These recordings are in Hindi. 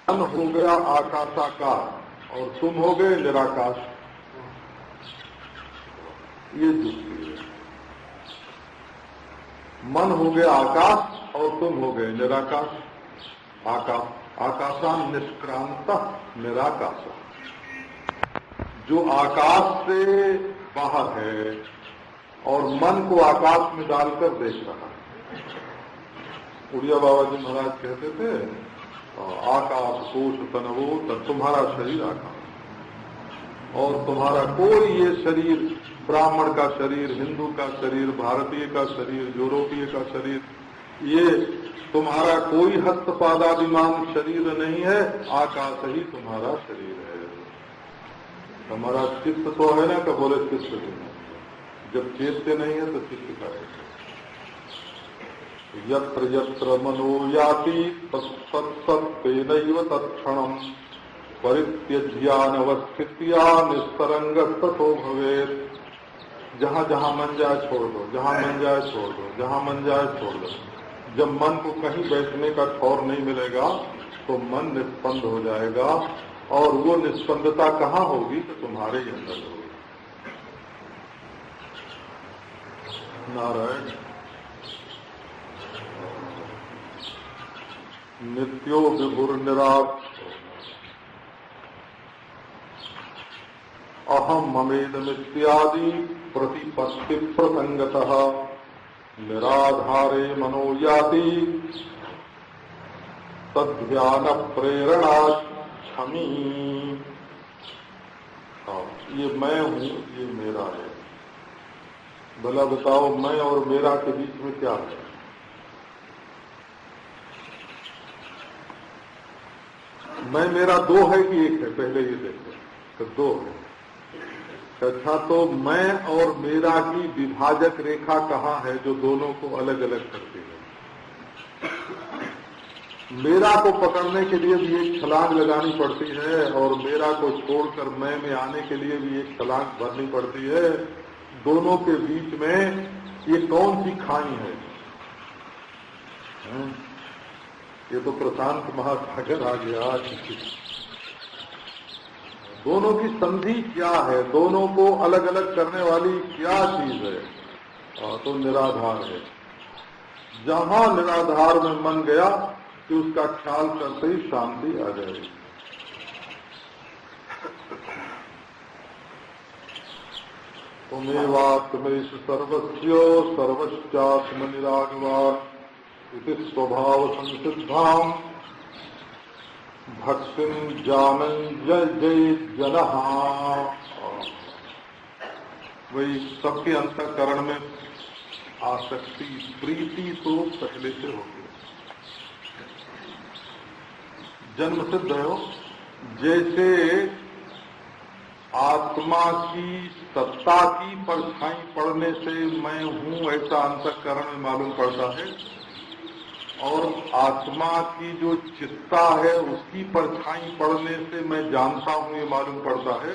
मन हो गया आकाशाकार और तुम हो गए निराकाश। ये जुक्ति है। मन हो गया आकाश और तुम हो गए निराकाश। आकाशान निष्क्रांत निराकाश। जो आकाश से बाहर है और मन को आकाश में डालकर देख रहा है। उड़िया बाबा जी महाराज कहते थे आकाश कोश तनवो तब तुम्हारा शरीर आकाश और तुम्हारा कोई ये शरीर, ब्राह्मण का शरीर, हिंदू का शरीर, भारतीय का शरीर, यूरोपीय का शरीर, ये तुम्हारा कोई हस्तपादाभिमान शरीर नहीं है। आकाश ही तुम्हारा शरीर है। हमारा चित्त तो है ना, का बोले चित्त नहीं। जब चेतते नहीं है तो चित्त का है। यत्र यत्र मनो याति तत्तेनैव तत्क्षणम् परित्यज्यानवस्थित्या निस्तरंगस्ततो भवेत्। जहाँ जहाँ मन जाए छोड़ दो, जहाँ मन जाए छोड़ दो, जहाँ मन जाए छोड़ दो। जब मन को कहीं बैठने का ठौर नहीं मिलेगा तो मन निस्पंद हो जाएगा। और वो निस्पंदता कहाँ होगी? तो तुम्हारे ही अंदर होगी। नारायण नित्यो विभुर्निरात् अहम ममेदमित्यादि प्रतिपत्ति प्रसंगतः निराधारे मनो याति तद्ध्यान प्रेरणा क्षमी। ये मैं हूँ, ये मेरा है। भला बताओ, मैं और मेरा के बीच में क्या है? मैं मेरा दो है कि एक है? पहले ये देखो तो दो है। अच्छा, तो मैं और मेरा की विभाजक रेखा कहाँ है जो दोनों को अलग अलग करती है? मेरा को पकड़ने के लिए भी एक छलांग लगानी पड़ती है और मेरा को छोड़कर मैं में आने के लिए भी एक छलांग भरनी पड़ती है। दोनों के बीच में ये कौन सी खाई है? ये तो प्रशांत महासागर आ गया। दोनों की संधि क्या है? दोनों को अलग अलग करने वाली क्या चीज है? तो निराधार है। जहां निराधार में मन गया कि उसका ख्याल करते ही शांति आ जाएगी। तुमेवात्मेषु सर्वस्य सर्वश्चात्म निरागवान् इति स्वभाव संसिद्धाम भक्तिम जानन जय जय जनः। वही सबके अंतःकरण में आसक्ति, प्रीति तो पहले से होगी, जन्म सिद्ध है। जैसे आत्मा की सत्ता की परछाई पड़ने से मैं हूँ ऐसा अंतःकरण में मालूम पड़ता है, और आत्मा की जो चित्ता है उसकी परछाई पड़ने से मैं जानता हूँ ये मालूम पड़ता है।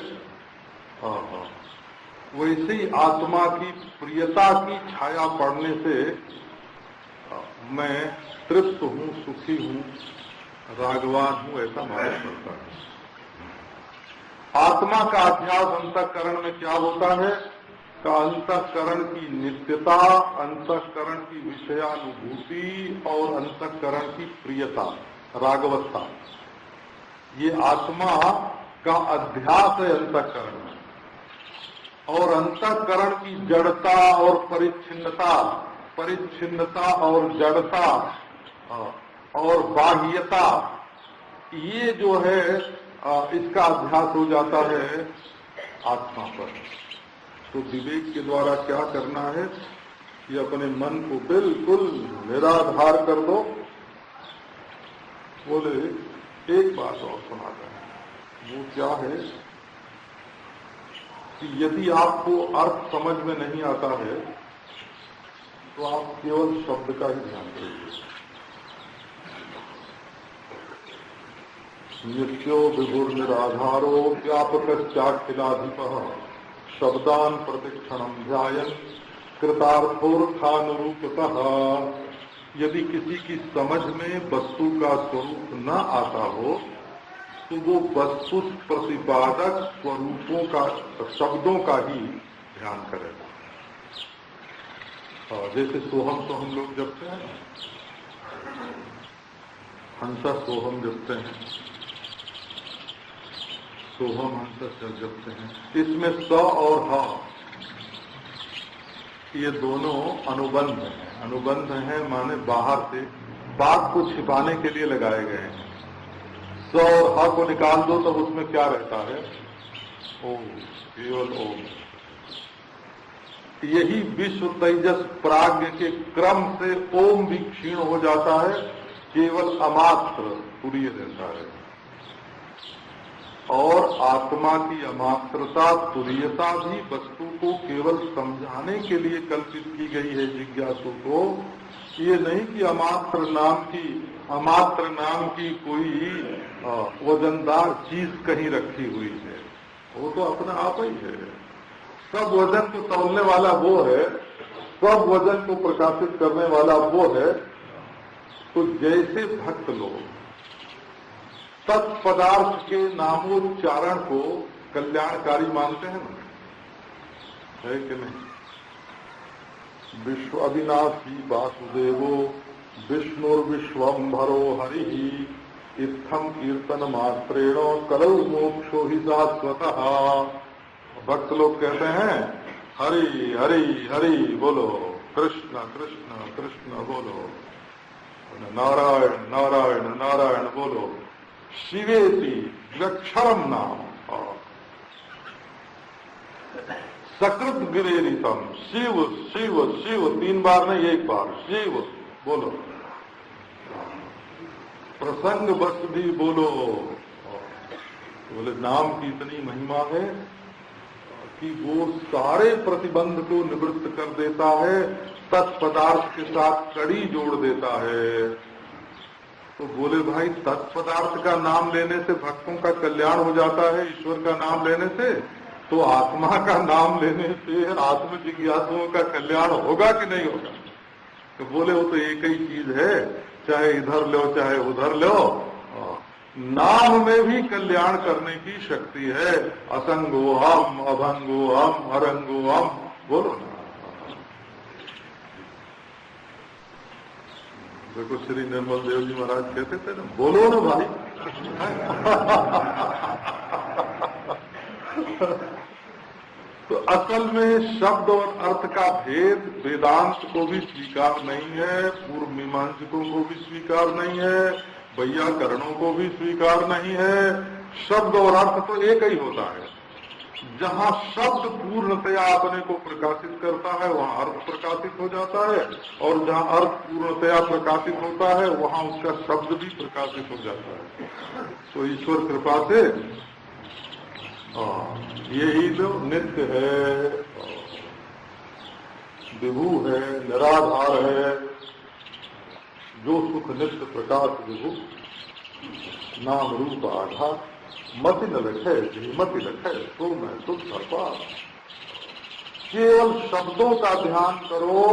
वैसे ही आत्मा की प्रियता की छाया पड़ने से मैं तृप्त हूँ, सुखी हूँ, रागवान हूँ ऐसा मालूम पड़ता है। आत्मा का अध्यास अंतःकरण में क्या होता है? का अंतःकरण की नित्यता, अंतःकरण की विषयानुभूति और अंतःकरण की प्रियता, रागवत्ता, ये आत्मा का अध्यास है अंतःकरण में। और अंतःकरण की जड़ता और परिच्छिन्नता, परिच्छिन्नता और जड़ता और बाह्यता, ये जो है इसका अध्यास हो जाता है आत्मा पर। तो विवेक के द्वारा क्या करना है कि अपने मन को बिल्कुल निराधार कर दो। बोले एक बात और सुनाता है, वो क्या है कि यदि आपको अर्थ समझ में नहीं आता है तो आप केवल शब्द का ही ध्यान करिए। नित्यो विभुर्निराधारो व्यापकश्चाखिलाधिपः शब्दान प्रतिक्षणम ध्यायन् कृतार्थोर्थानुरूपतः। यदि किसी की समझ में वस्तु का स्वरूप न आता हो तो वो वस्तु प्रतिपादक स्वरूपों का, शब्दों का ही ध्यान करेगा। जैसे सोहम तो हम लोग जपते हैं, हंसा सोहम जपते हैं, सोहम हंसा जपते हैं। इसमें स और ह ये दोनों अनुबंध हैं। अनुबंध हैं माने बाहर से बात को छिपाने के लिए लगाए गए हैं। स और ह को निकाल दो तब उसमें क्या रहता है? ओम, केवल ओम। यही विश्व तेजस प्राज्ञ के क्रम से ओम भी क्षीण हो जाता है, केवल अमात्र तुरीय रहता है। और आत्मा की अमात्रता तुरीयता भी वस्तु को केवल समझाने के लिए कल्पित की गई है जिज्ञासु को। ये नहीं कि अमात्र नाम की कोई वजनदार चीज कहीं रखी हुई है, वो तो अपना आप ही है। सब वजन को तौलने वाला वो है, सब वजन को प्रकाशित करने वाला वो है। तो जैसे भक्त लोग तत्पदार्थ के नामोच्चारण को कल्याणकारी मानते हैं ना, है कि नहीं? विश्व अविनाशी वासुदेवो विष्णुर्विश्वम्भरो हरिः इत्थम कीर्तन मात्रेण कलौ मोक्षो ही शाश्वतः। भक्त लोग कहते हैं हरि हरि हरि बोलो, कृष्ण कृष्ण कृष्ण बोलो, नारायण नारायण नारायण बोलो, शिवेति द्व्यक्षरम नाम सकृत गिरेरितम, शिव शिव शिव 3 बार नहीं 1 बार, शिव बोलो, प्रसंग बस भी बोलो। बोले नाम की इतनी महिमा है कि वो सारे प्रतिबंध को निवृत्त कर देता है, तत्पदार्थ के साथ कड़ी जोड़ देता है। तो बोले भाई तत्पदार्थ का नाम लेने से भक्तों का कल्याण हो जाता है, ईश्वर का नाम लेने से, तो आत्मा का नाम लेने से आत्म जिज्ञासुओं का कल्याण होगा कि नहीं होगा? तो बोले वो तो एक ही चीज है, चाहे इधर लो चाहे उधर लो, नाम में भी कल्याण करने की शक्ति है। असंगो हम, अभंगो हम, अरंगो हम, बोलो ना। देखो श्री निर्मल देव जी महाराज कहते थे ना, बोलो ना भाई। तो असल में शब्द और अर्थ का भेद वेदांत को भी स्वीकार नहीं है, पूर्व मीमांसकों को भी स्वीकार नहीं है, वैयाकरणों को भी स्वीकार नहीं है। शब्द और अर्थ तो एक ही होता है। जहाँ शब्द पूर्णतया अपने को प्रकाशित करता है वहाँ अर्थ प्रकाशित हो जाता है, और जहाँ अर्थ पूर्णतया प्रकाशित होता है वहाँ उसका शब्द भी प्रकाशित हो जाता है। तो ईश्वर कृपा से यही जो नित्य है, विभू है, निराधार है, जो सुख नित्य प्रकाश विभू, नाम रूप आधार, मति न लखे मति लखे तो मैं सुख करपा। केवल शब्दों का ध्यान करो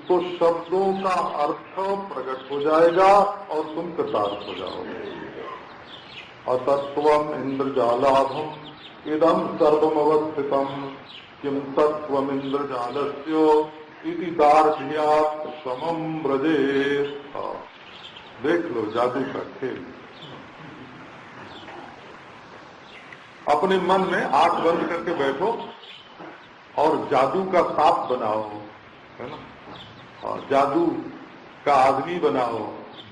तो शब्दों का अर्थ प्रकट हो जाएगा और तुम कृतार्थ हो जाओगे। अतत्वम इंद्रजालाभम इदम सर्वमवस्थितम किम तत्वम इंद्रजालस्यो इति दार्ढ्यात् समम ब्रजे। देख लो जादू का खेल। अपने मन में आंख बंद करके बैठो और जादू का सांप बनाओ, है ना? और जादू का आदमी बनाओ,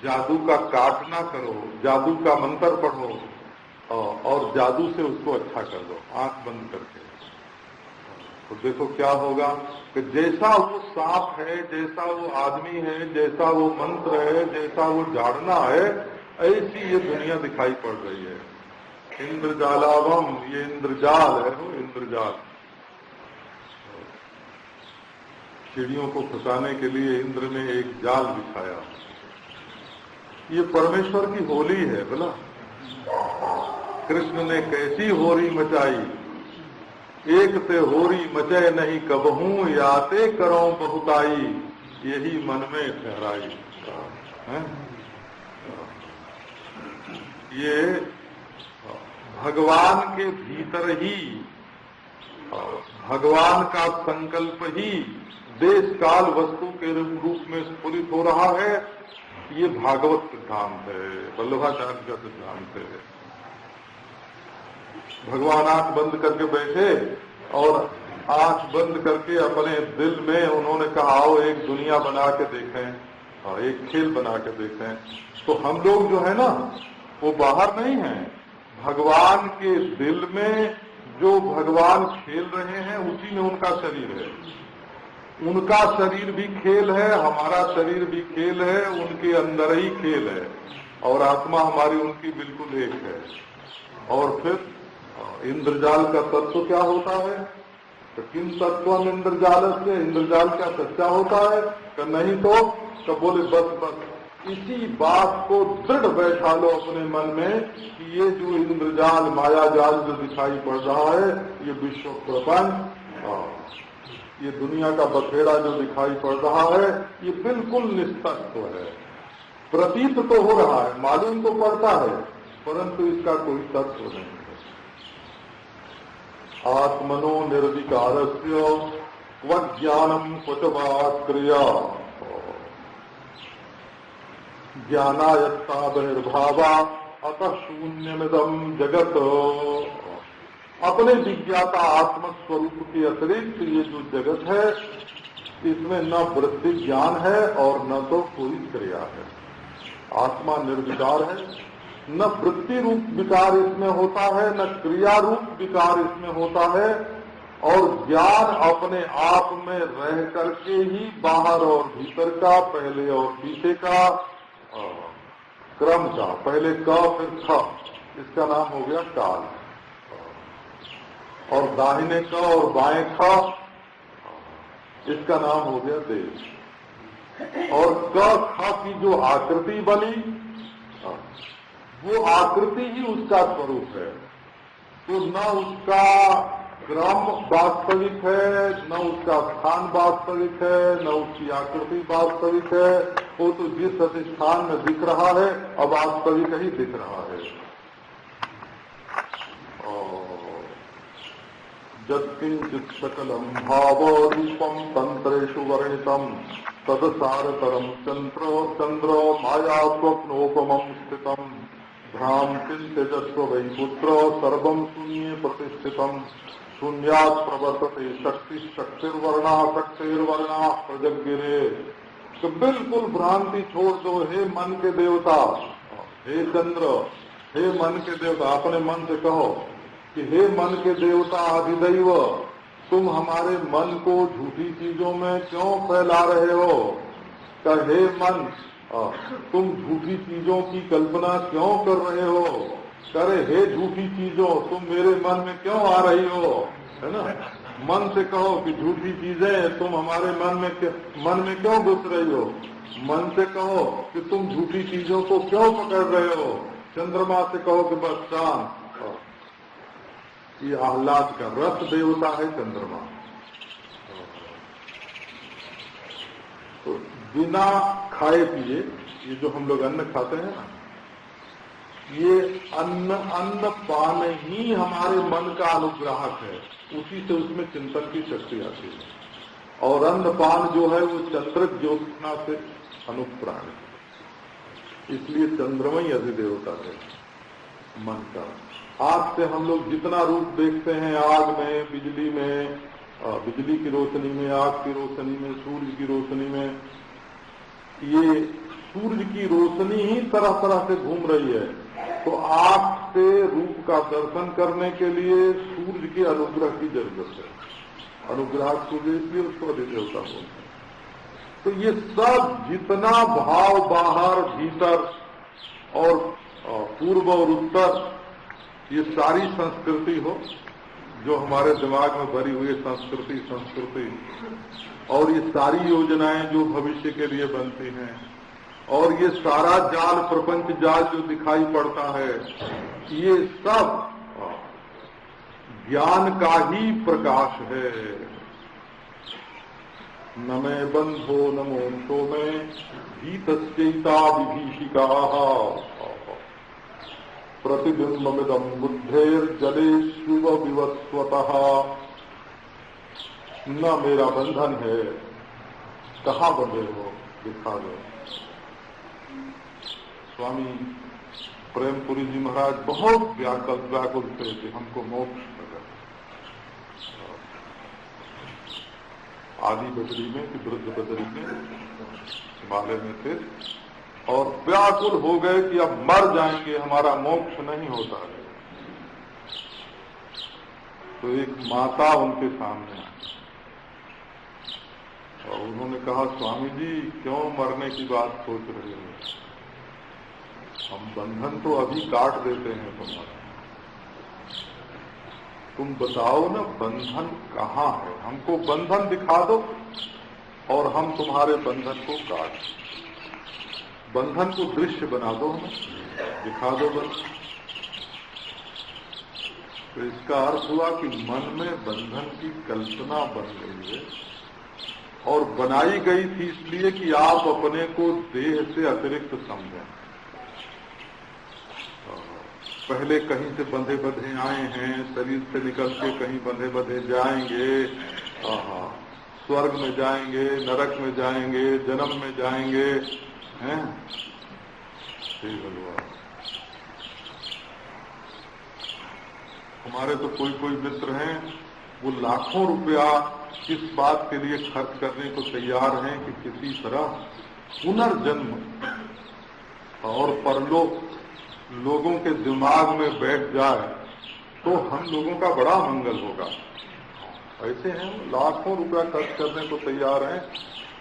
जादू का काटना करो, जादू का मंत्र पढ़ो और जादू से उसको अच्छा कर दो आंख बंद करके। तो देखो क्या होगा कि जैसा वो सांप है, जैसा वो आदमी है, जैसा वो मंत्र है, जैसा वो झाड़ना है, ऐसी ये दुनिया दिखाई पड़ रही है। इंद्रजालावम, ये इंद्रजाल है, वो इंद्रजाल। चिड़ियों को फंसाने के लिए इंद्र ने एक जाल बिछाया। ये परमेश्वर की होली है बोला। कृष्ण ने कैसी होरी मचाई, एक ते होरी मचे नहीं कबहू, याते करो बहुताई, यही मन में ठहराई है। ये भगवान के भीतर ही भगवान का संकल्प ही देश काल वस्तु के रूप में स्फुरित हो रहा है। ये भागवत सिद्धांत है, वल्लभाचार्य का सिद्धांत है। भगवान आंख बंद करके बैठे और आंख बंद करके अपने दिल में उन्होंने कहा आओ एक दुनिया बना के देखें, एक खेल बना के देखें। तो हम लोग जो है ना वो बाहर नहीं है, भगवान के दिल में जो भगवान खेल रहे हैं उसी में उनका शरीर है। उनका शरीर भी खेल है, हमारा शरीर भी खेल है, उनके अंदर ही खेल है और आत्मा हमारी उनकी बिल्कुल एक है। और फिर इंद्रजाल का तत्व क्या होता है? तो किन तत्व इंद्रजाल से, इंद्रजाल क्या सच्चा होता है? तो नहीं तो बोले बस इसी बात को दृढ़ बैठा लो अपने मन में कि ये जो इंद्रजाल माया जाल जो दिखाई पड़ रहा है, ये विश्व प्रपंच, ये दुनिया का बखेड़ा जो दिखाई पड़ रहा है, ये बिल्कुल निस्तत्व है। प्रतीत तो हो रहा है, मालूम तो पड़ता है, परंतु इसका कोई तत्व नहीं है। आत्मनो निर्विकारस्य क्व ज्ञानम क्वच वा क्रिया ज्ञानायत्ता बहिर्भावा अतः शून्यमिदं जगत। अपने विज्ञाता आत्म स्वरूप के अतिरिक्त ये जो जगत है इसमें न वृत्ति ज्ञान है और न तो कोई क्रिया है। आत्मा निर्विकार है, न वृत्ति रूप विकार इसमें होता है, न क्रिया रूप विकार इसमें होता है। और ज्ञान अपने आप में रह करके ही बाहर और भीतर का, पहले और पीछे का क्रम का, पहले क फिर ख, इसका नाम हो गया काल। और दाहिने क और बाएं ख, इसका नाम हो गया देश। और क ख की जो आकृति बनी वो आकृति ही उसका स्वरूप है। तो न उसका क्रम वास्तविक है, न उसका स्थान वास्तविक है, न उसकी आकृति वास्तविक है। वो तो जिस अधिष्ठान में दिख रहा है अब वास्तविक ही दिख रहा है। यत्किंचित् सकलम भाव रूपम तंत्रेषु वर्णितम तदसारतरम चंद्र माया स्वप्नोपमं स्थितम भ्रांतिं त्यजस्व वै पुत्र सर्वं शून्ये प्रतिष्ठितम शून्यात् प्रवर्तते शक्ति शक्तिर्वर्णा शक्तिर्वर्णा प्रजगिरे। तो बिल्कुल भ्रांति छोड़ दो हे मन के देवता, हे चंद्र, हे मन के देवता। अपने मन से कहो कि हे मन के देवता अधिदैव, तुम हमारे मन को झूठी चीजों में क्यों फैला रहे हो? हे मन, तुम झूठी चीजों की कल्पना क्यों कर रहे हो? करे हे झूठी चीजों, तुम मेरे मन में क्यों आ रही हो? है ना, मन से कहो कि झूठी चीजें तुम हमारे मन में क्यों घुस रही हो? मन से कहो कि तुम झूठी चीजों को क्यों पकड़ रहे हो? चंद्रमा से कहो कि बस शांत। ये आह्लाद का रस देवता है चंद्रमा। तो बिना खाए पिए ये जो हम लोग अन्न खाते हैं ना, ये अन्न पान ही हमारे मन का अनुग्राहक है। उसी से उसमें चिंतन की शक्ति आती है। और अन्न पान जो है वो चंद्र ज्योत्सना से अनुप्राणित, इसलिए चंद्रमय अधिदेवता है मन का। आग से हम लोग जितना रूप देखते हैं, आग में, बिजली में, बिजली की रोशनी में, आग की रोशनी में, सूर्य की रोशनी में, ये सूर्य की रोशनी ही तरह तरह से घूम रही है। तो आँख से रूप का दर्शन करने के लिए सूर्य के अनुग्रह की जरूरत है। अनुग्रह सूर्य, इसलिए उसको अधिदेवता बोलते हैं। तो ये सब जितना भाव बाहर भीतर और पूर्व और उत्तर, ये सारी संस्कृति हो जो हमारे दिमाग में भरी हुई संस्कृति और ये सारी योजनाएं जो भविष्य के लिए बनती हैं, और ये सारा जाल, प्रपंच जाल जो दिखाई पड़ता है, ये सब ज्ञान का ही प्रकाश है। न मे बंधो न मोक्षो में भीतस्यैता विभीषिका प्रतिबिंबमिदं बुद्धेर्जलेष्विव विवस्वतः। न मेरा बंधन है, कहाँ बंधे हो, दिखा दो। स्वामी प्रेमपुरी जी महाराज बहुत व्याकुल थे कि हमको मोक्ष मिले। आदि बद्री में कि वृद्ध बद्री में हिमालय में थे और व्याकुल हो गए कि अब मर जाएंगे, हमारा मोक्ष नहीं होता है। तो एक माता उनके सामने आई और उन्होंने कहा, स्वामी जी क्यों मरने की बात सोच रहे हो? हम बंधन तो अभी काट देते हैं तुम्हारा, तुम बताओ ना बंधन कहाँ है, हमको बंधन दिखा दो और हम तुम्हारे बंधन को काट, बंधन को दृश्य बना दो, हमें दिखा दो बंधन। तो इसका अर्थ हुआ कि मन में बंधन की कल्पना बन गई है और बनाई गई थी इसलिए कि आप अपने को देह से अतिरिक्त समझें। पहले कहीं से बंधे बंधे आए हैं, शरीर से निकल के कहीं बंधे बंधे जाएंगे, स्वर्ग में जाएंगे, नरक में जाएंगे, जन्म में जाएंगे, हैं? हे भगवान, हमारे तो कोई मित्र हैं, वो लाखों रुपया इस बात के लिए खर्च करने को तैयार हैं कि किसी तरह पुनर्जन्म और परलोक लोगों के दिमाग में बैठ जाए तो हम लोगों का बड़ा मंगल होगा। ऐसे हैं, लाखों रुपया खर्च करने को तैयार हैं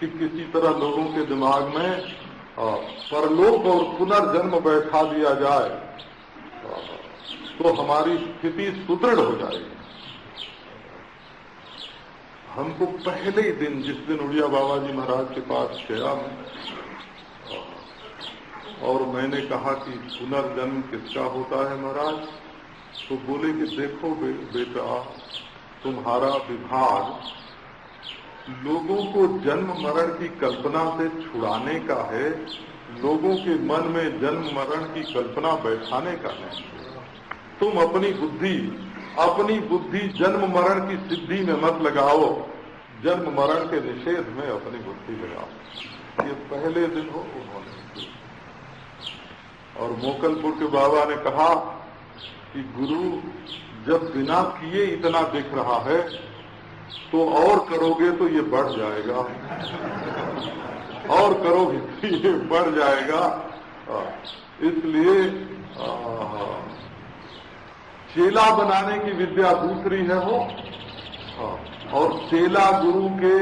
कि किसी तरह लोगों के दिमाग में परलोक और पुनर्जन्म बैठा दिया जाए तो हमारी स्थिति सुदृढ़ हो जाएगी। हमको पहले ही दिन, जिस दिन उड़िया बाबा जी महाराज के पास गया और मैंने कहा कि पुनर्जन्म किसका होता है महाराज, तो बोले कि देखो बेटा, तुम्हारा विभाग लोगों को जन्म मरण की कल्पना से छुड़ाने का है, लोगों के मन में जन्म मरण की कल्पना बैठाने का है। तुम अपनी बुद्धि जन्म मरण की सिद्धि में मत लगाओ, जन्म मरण के निषेध में अपनी बुद्धि लगाओ। ये पहले दिन हो उन्होंने। और मोकलपुर के बाबा ने कहा कि गुरु, जब बिना किए इतना दिख रहा है तो और करोगे तो ये बढ़ जाएगा, और करोगे तो ये बढ़ जाएगा। इसलिए चेला बनाने की विद्या दूसरी है हो, और चेला गुरु के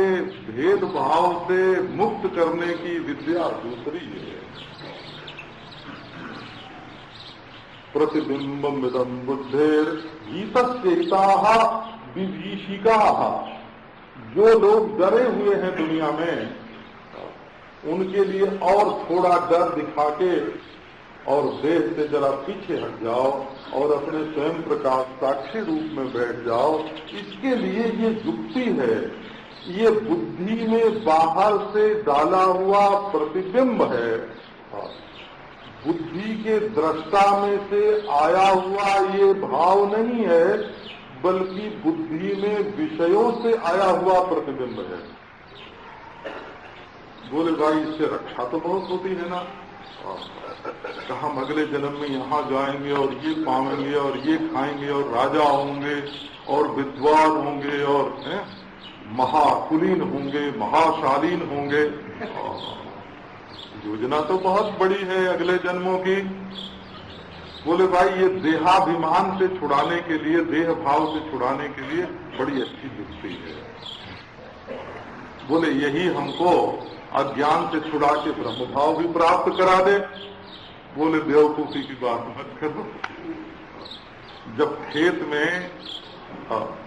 भेदभाव से मुक्त करने की विद्या दूसरी है। प्रतिबिंबमिदं बुद्धेर्गीतस्यैताः विभीषिकाः। जो लोग डरे हुए हैं दुनिया में, उनके लिए और थोड़ा डर दिखा के और देह से जरा पीछे हट जाओ और अपने स्वयं प्रकाश साक्षी रूप में बैठ जाओ। इसके लिए ये युक्ति है, ये बुद्धि में बाहर से डाला हुआ प्रतिबिंब है, बुद्धि के दृष्टा में से आया हुआ ये भाव नहीं है, बल्कि बुद्धि में विषयों से आया हुआ प्रतिबिंब है। बोले भाई, इससे रक्षा तो बहुत होती है ना, कहा हम अगले जन्म में यहाँ जाएंगे और ये पाएंगे और ये खाएंगे और राजा होंगे और विद्वान होंगे और महाकुलीन होंगे, महाशालीन होंगे। योजना तो बहुत बड़ी है अगले जन्मों की। बोले भाई, ये देहाभिमान से छुड़ाने के लिए, देह भाव से छुड़ाने के लिए बड़ी अच्छी युक्ति है। बोले यही हमको अज्ञान से छुड़ा के ब्रह्म भाव भी प्राप्त करा दे। बोले बेवकूफी की बात मत करो। जब खेत में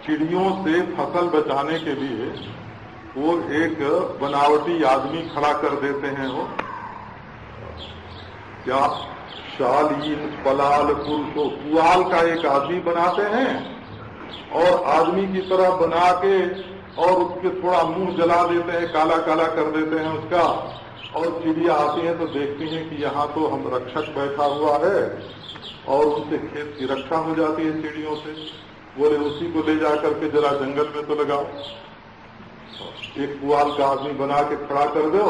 चिड़ियों से फसल बचाने के लिए वो एक बनावटी आदमी खड़ा कर देते हैं, वो क्या शालीन पलाल पुरुषो, पुआल का एक आदमी बनाते हैं और आदमी की तरह बना के और उसके थोड़ा मुंह जला देते हैं, काला काला कर देते हैं उसका, और चिड़िया आती हैं तो देखती हैं कि यहाँ तो हम रक्षक बैठा हुआ है और उनसे खेत की रक्षा हो जाती है चिड़ियों से। बोले उसी को ले जा करके जरा जंगल में तो लगाओ, एक पुआल का आदमी बना के खड़ा कर दो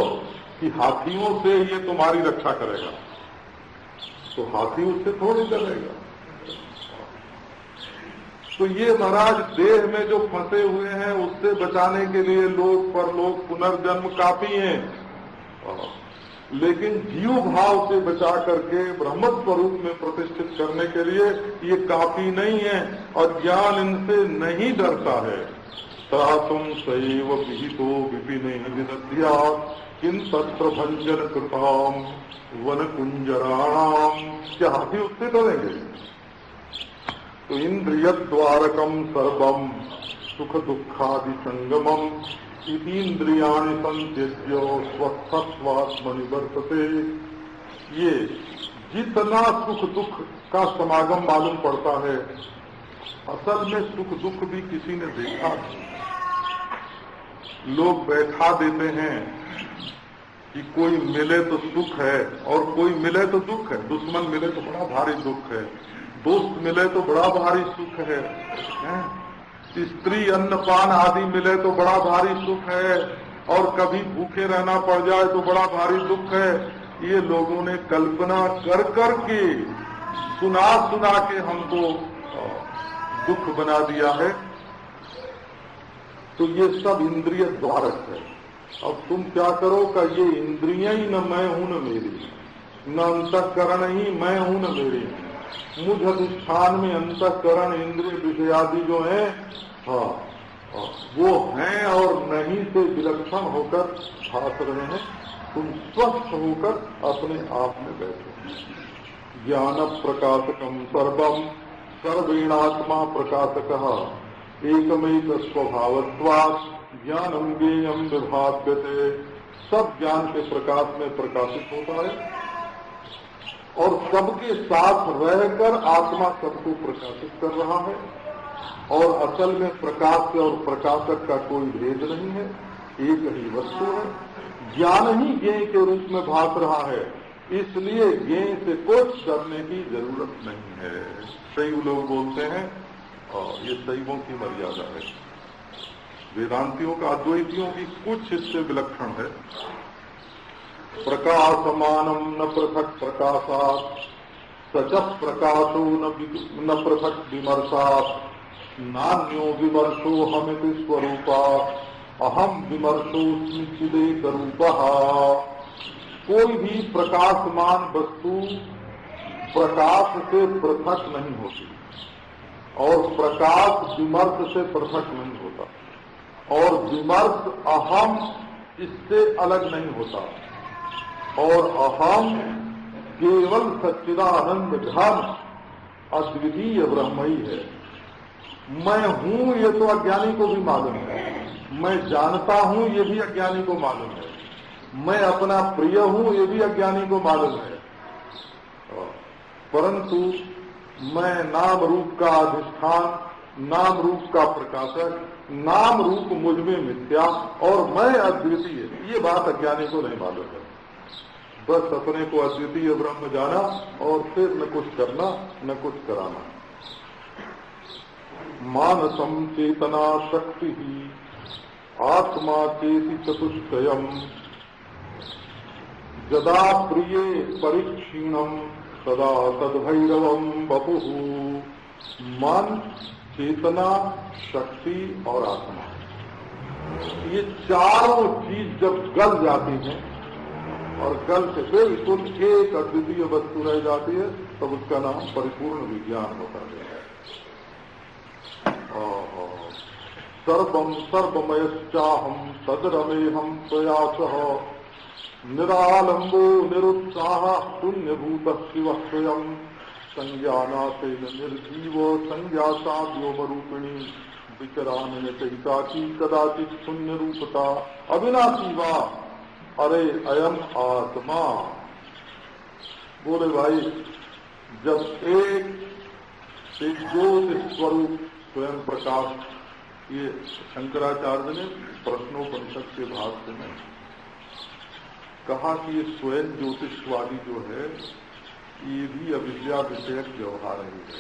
कि हाथियों से ये तुम्हारी रक्षा करेगा, तो हाथी उससे थोड़ी डरेगा। तो ये महाराज देह में जो फंसे हुए हैं उससे बचाने के लिए लोक परलोक पुनर्जन्म काफी हैं, लेकिन जीव भाव से बचा करके ब्रह्म स्वरूप में प्रतिष्ठित करने के लिए ये काफी नहीं है, और ज्ञान इनसे नहीं डरता है। त्रासुम सैव विहितो विपिने विदध्या किन तत्र भंजन कृताम वन कुंजराणाम, क्या हाथी उससे डरेंगे? तो इंद्रिय द्वारकम सर्वम सुख दुखादि संगमम इतीन्द्रियाणि संत्यज्य स्वस्थत्वात्मनि वर्तते। ये जितना सुख दुख का समागम मालूम पड़ता है, असल में सुख दुख भी किसी ने देखा नहीं। लोग बैठा देते हैं कि कोई मिले तो सुख है और कोई मिले तो दुख है, दुश्मन मिले तो बड़ा भारी दुख है, दोस्त मिले तो बड़ा भारी सुख है, स्त्री अन्नपान आदि मिले तो बड़ा भारी सुख है, और कभी भूखे रहना पड़ जाए तो बड़ा भारी दुख है। ये लोगों ने कल्पना कर कर के सुना सुना के हमको दुख बना दिया है। तो ये सब इंद्रिय द्वारक है। अब तुम क्या करो का ये इंद्रियां ही न मैं हूं न मेरी, न अंतःकरण ही मैं हूं न मेरी, मुझ अधिष्ठान में अंतःकरण इंद्रिय विषयादि जो है वो हैं और नहीं से विलक्षण होकर भास रहे हैं। तुम स्वस्थ होकर अपने आप में बैठो। ज्ञान प्रकाशकम सर्वम सर्वेणात्मा प्रकाशकः एकमेक स्वभावत्वात् ज्ञानम ज्ञेयम विभाव्यते। सब ज्ञान के प्रकाश में प्रकाशित होता है और सबके साथ रहकर आत्मा सबको प्रकाशित कर रहा है, और असल में प्रकाश और प्रकाशक का कोई भेद नहीं है, एक ही वस्तु है। ज्ञान ही ज्ञेय के रूप में भास रहा है, इसलिए ज्ञेय से कुछ डरने की जरूरत नहीं है। शैव लोग बोलते हैं और ये शैवों की मर्यादा है। वेदांतियों का अद्वैतियों की कुछ इससे विलक्षण है। प्रकाशमानम न पृथक प्रकाशात् सच प्रकाशो न पृथक विमर्शात् नान्यो विमर्शो हमिति स्वरूपा अहम विमर्शोस्मि चिदेक रूपः। कोई भी प्रकाशमान वस्तु प्रकाश से पृथक नहीं होती और प्रकाश विमर्श से पृथक नहीं होता, और विमर्श अहम इससे अलग नहीं होता, और अहम केवल सच्चिदानंद घन अद्वितीय ब्रह्म ही है। मैं हूं ये तो अज्ञानी को भी मालूम है, मैं जानता हूं ये भी अज्ञानी को मालूम है, मैं अपना प्रिय हूं ये भी अज्ञानी को मालूम है, परंतु मैं नाम रूप का अधिष्ठान, नाम रूप का प्रकाशक, नाम रूप मुझ में मिथ्या और मैं अद्वितीय, ये बात अज्ञानी को नहीं मालूम है। बस अपने को अद्वितीय ब्रह्म जाना और फिर न कुछ करना न कुछ कराना। मानसम चेतना शक्ति ही आत्मा चेति चतुष्टयम् यदा प्रिये परिक्षीणम सदा तद्भैरवम बपुः। मन, चेतना, शक्ति और आत्मा, ये चारों चीज जब गल जाती हैं और गल से बिल्कुल एक अद्वितीय वस्तु रह जाती है, तब उसका नाम परिपूर्ण विज्ञान होता है। सर्वम सर्वमयश्चाहम तद्रमेहम प्रयासः निरालंबो निरुत्साह शून्यभूत शिव स्वयं संज्ञानातेन निर्जीवो संज्ञाता व्योमरूपिणी विचरान चैताची कदाचित शून्य रूपता अविनाशी वा अरे अयम आत्मा। बोले भाई, जब एक ज्योति स्वरूप स्वयं प्रकाश, ये शंकराचार्य ने प्रश्नोपनिषद के भाष्य में कहा कि ये स्वयं ज्योतिषवादी जो है ये भी अविद्या विषयक व्यवहार ही है।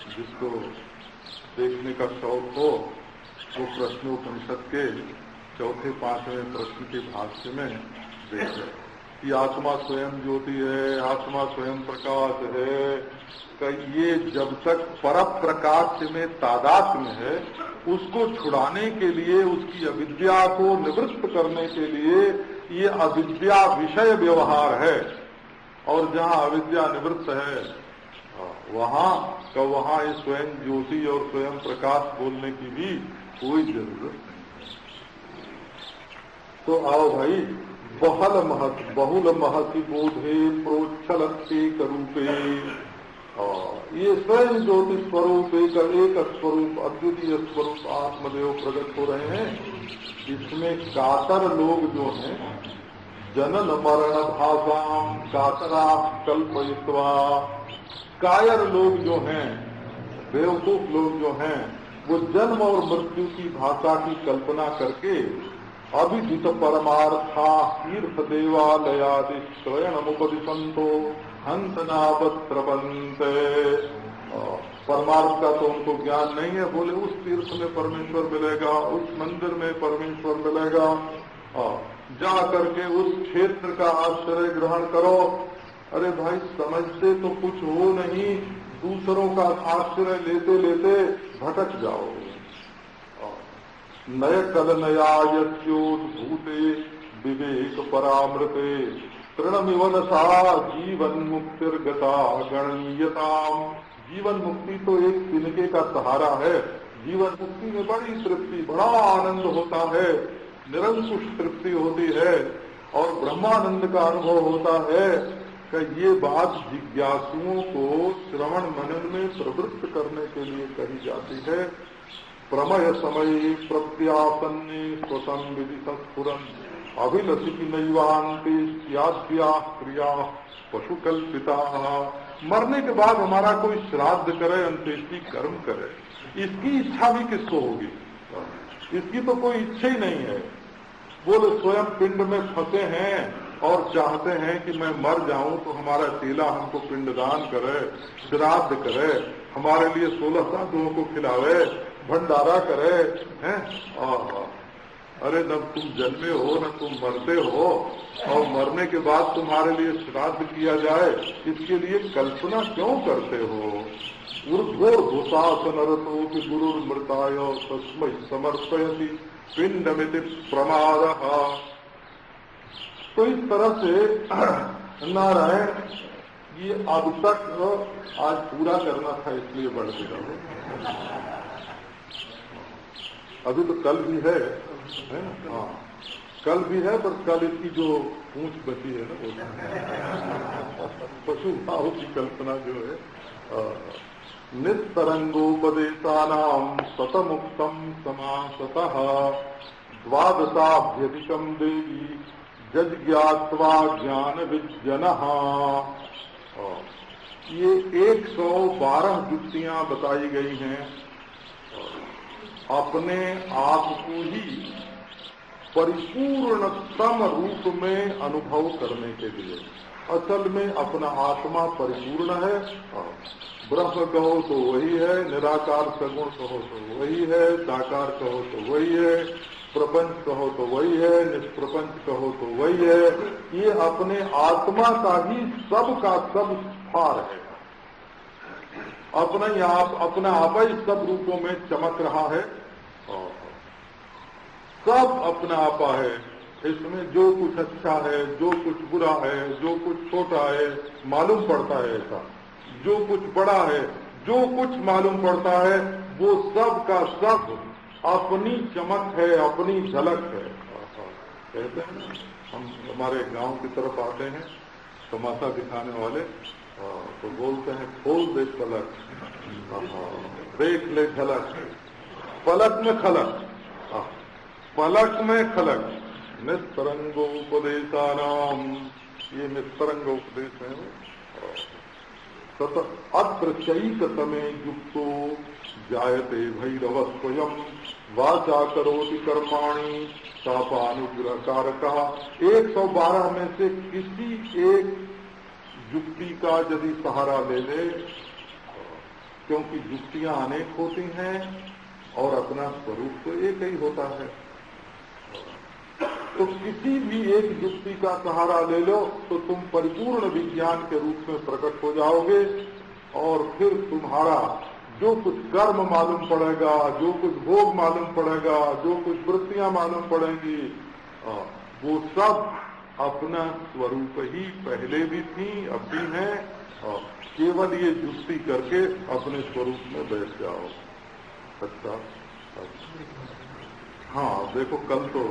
जिसको देखने का शौक हो वो प्रश्नोपनिषद के चौथे पांचवें प्रश्न के भाष्य में देखे कि आत्मा स्वयं ज्योति है, आत्मा स्वयं प्रकाश है। ये जब तक पर प्रकाश में तादात्म्य है, उसको छुड़ाने के लिए, उसकी अविद्या को निवृत्त करने के लिए ये अविद्या विषय व्यवहार है। और जहाँ अविद्या निवृत्त है वहाँ ये स्वयं ज्योति और स्वयं प्रकाश बोलने की भी कोई जरूरत नहीं। तो आओ भाई, बहुल महति बोधे प्रोच्छलत्ते करूपे, ये स्वयं ज्योति स्वरूप एक स्वरूप अद्वितीय स्वरूप आत्मदेव प्रकट हो रहे हैं। इसमें कातर लोग जो हैं, जनन मरण भाषाम कातरा कल्पयित्वा, कायर लोग जो हैं, बेवकूफ लोग जो हैं, वो जन्म और मृत्यु की भाषा की कल्पना करके अभिजित परमार्था तीर्थ देवालयादि श्रयणमुपदिशंतो हंसनावत्र बनते। परमार्थ का तो उनको ज्ञान नहीं है। बोले उस तीर्थ में परमेश्वर मिलेगा, उस मंदिर में परमेश्वर मिलेगा, जा करके उस क्षेत्र का आश्रय ग्रहण करो। अरे भाई, समझते तो कुछ हो नहीं, दूसरों का आश्रय लेते लेते भटक जाओगे। नय कल नयायोद्भूते विवेक परामृते तृणमिवन सा जीवन मुक्तिर्गता गणनीयताम। जीवन मुक्ति तो एक तिनके का सहारा है। जीवन मुक्ति में बड़ी तृप्ति, बड़ा आनंद होता है, निरंकुश तृप्ति होती है और ब्रह्मानंद का अनुभव होता है। कि ये बात जिज्ञासुओं को श्रवण मनन में प्रवृत्त करने के लिए कही जाती है। प्रमय समय प्रत्यासन्ने स्वतम विधि सत्पुरन अभिलषित नैवान्ते याद्या क्रिया पशुकल्पिता। मरने के बाद हमारा कोई श्राद्ध करे, अंत्येष्टि कर्म करे, इसकी इच्छा भी किसको होगी? इसकी तो कोई इच्छा ही नहीं है। बोले स्वयं पिंड में फंसे हैं और चाहते हैं कि मैं मर जाऊं तो हमारा चेला हमको पिंडदान करे, श्राद्ध करे, हमारे लिए 16 साधुओं को खिलावे, भंडारा करे हैं। अरे न तुम जन्मे हो न तुम मरते हो, और मरने के बाद तुम्हारे लिए श्राद्ध किया जाए, इसके लिए कल्पना क्यों करते हो? ऊर्ध्वोर्ध्वशासन रतो कि गुरुर्मृताय तस्मै समर्पयति पिंडमिति प्रमादः। तो इस तरह से नारायण ये अब तक आज पूरा करना था, इसलिए बढ़ते रहो। अभी तो कल भी है ना? हाँ, कल भी है, पर कल इसकी जो पूंछ बची है ना, वो पशु भाव की कल्पना जो है। निस्तरंगोपदेशानाम सतमुक्तम समासतः द्वादशाभ्यधिकम देवी जज्ञात्वा ज्ञान विज्ञनः। ये 112 युक्तियां बताई गई हैं अपने आप को ही परिपूर्णतम रूप में अनुभव करने के लिए। असल में अपना आत्मा परिपूर्ण है। ब्रह्म कहो तो वही है, निराकार सगुण कहो तो वही है, साकार कहो तो वही है, प्रपंच कहो तो वही है, निष्प्रपंच कहो तो वही है। ये अपने आत्मा का ही सब का सब सार है। अपना आप ही सब रूपों में चमक रहा है। सब अपना आपा है। इसमें जो कुछ अच्छा है, जो कुछ बुरा है, जो कुछ छोटा है, मालूम पड़ता है ऐसा। जो कुछ बड़ा है, जो कुछ मालूम पड़ता है, वो सब का सब अपनी चमक है, अपनी झलक है। कहते हैं ना, हम हमारे गांव की तरफ आते हैं तमाशा दिखाने वाले, तो बोलते हैं खोल दे पलक, देख ले झलक, पलक में खलक, पलक में खलक। निस्तरंगोपदेशानाम, ये निस्तरंग उपदेश है। तत अत्र चैकतमे युक्तो जायते भैरव स्वयं वाचा करोति कर्माणि तापानुग्रह कारका। 112 में से किसी एक युक्ति का यदि सहारा ले ले, क्योंकि युक्तियां अनेक होती हैं और अपना स्वरूप तो एक ही होता है, तो किसी भी एक युक्ति का सहारा ले लो तो तुम परिपूर्ण विज्ञान के रूप में प्रकट हो जाओगे। और फिर तुम्हारा जो कुछ कर्म मालूम पड़ेगा, जो कुछ भोग मालूम पड़ेगा, जो कुछ वृत्तियां मालूम पड़ेंगी, वो सब अपना स्वरूप ही पहले भी थी, अब भी हैं। केवल ये युक्ति करके अपने स्वरूप में बैठ जाओ। अच्छा, हाँ देखो कल तो